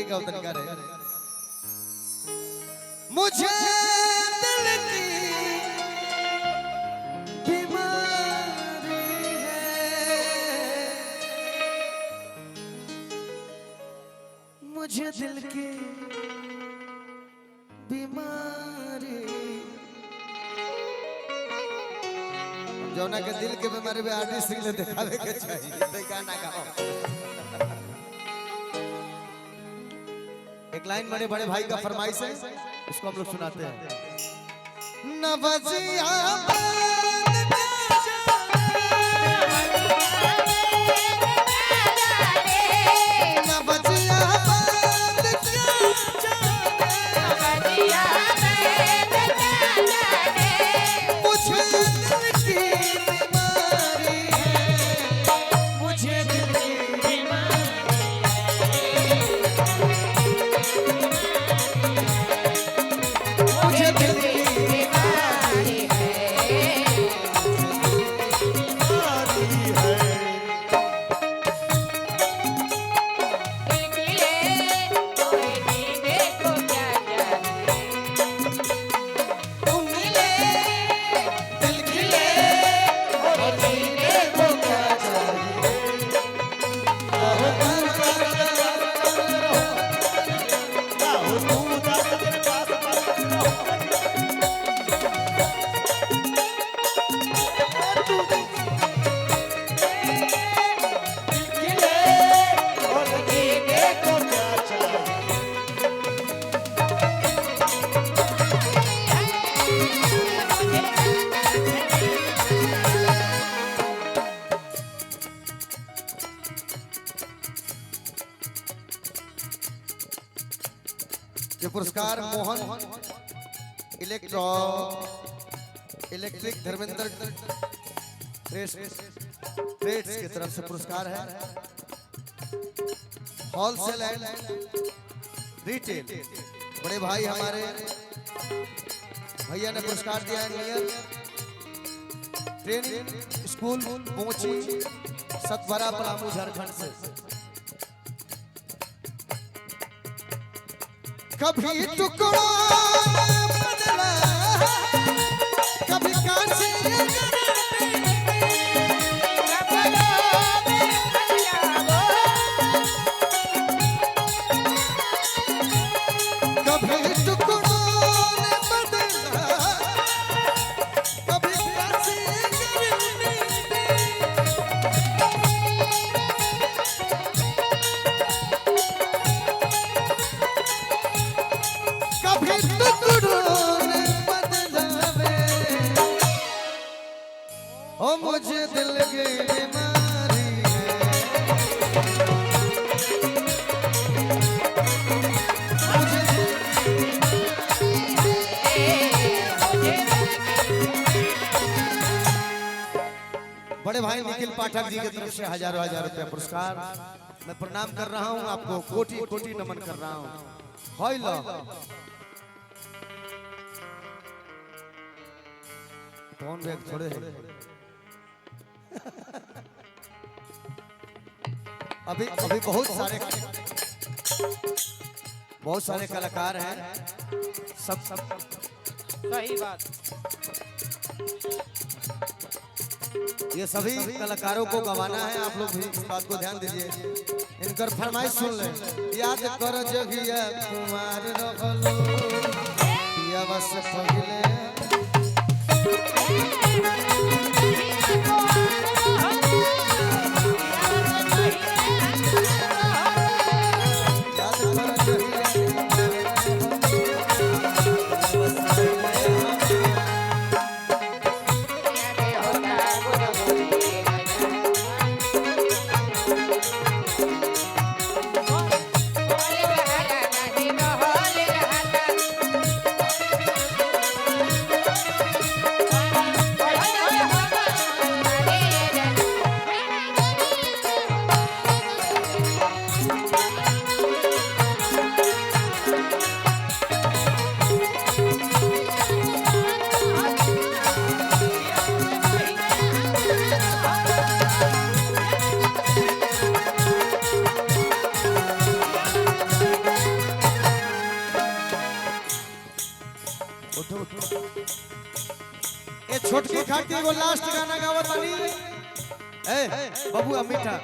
ठीक है उतनी का रहे मुझे दिल की बीमारी है मुझे दिल की बीमारी जौना के दिल के बीमारी में आर्टिस्ट सिंह ले दिखावे के चाहिए गाना गाओ। एक लाइन बड़े बड़े भाई का फरमाइश है उसको हम लोग सुनाते हैं। नवजिया ये पुरस्कार मोहन इलेक्ट्रिक धर्मेंद्र ट्रेड्स की तरफ से पुरस्कार है। होलसेल एंड रिटेल बड़े भाई हमारे भैया ने पुरस्कार दिया है। नियर ट्रेनिंग स्कूल पहुंची सतवरा पलामू झारखंड से। कभी टुकड़ा बदला कभी कांच मुझे दिल की बीमारी है बड़े भाई निखिल पाठक जी की तरफ से हजारों हजार रुपया पुरस्कार मैं प्रणाम कर रहा हूं आपको कोटि कोटि नमन कर रहा हूं। कौन बैग थोड़े अभी बहुत सारे कलाकार हैं सब सही बात। ये सभी कलाकारों को गवाना है आप लोग भी इस बात को ध्यान दीजिए। इनकर फरमाइश सुन ले। याद कर जगिया कुमार रहलो पिया बस पगले उठो ए छोटकी खाती एगो लास्ट गाना गावत तानी ए बबुआ मीठा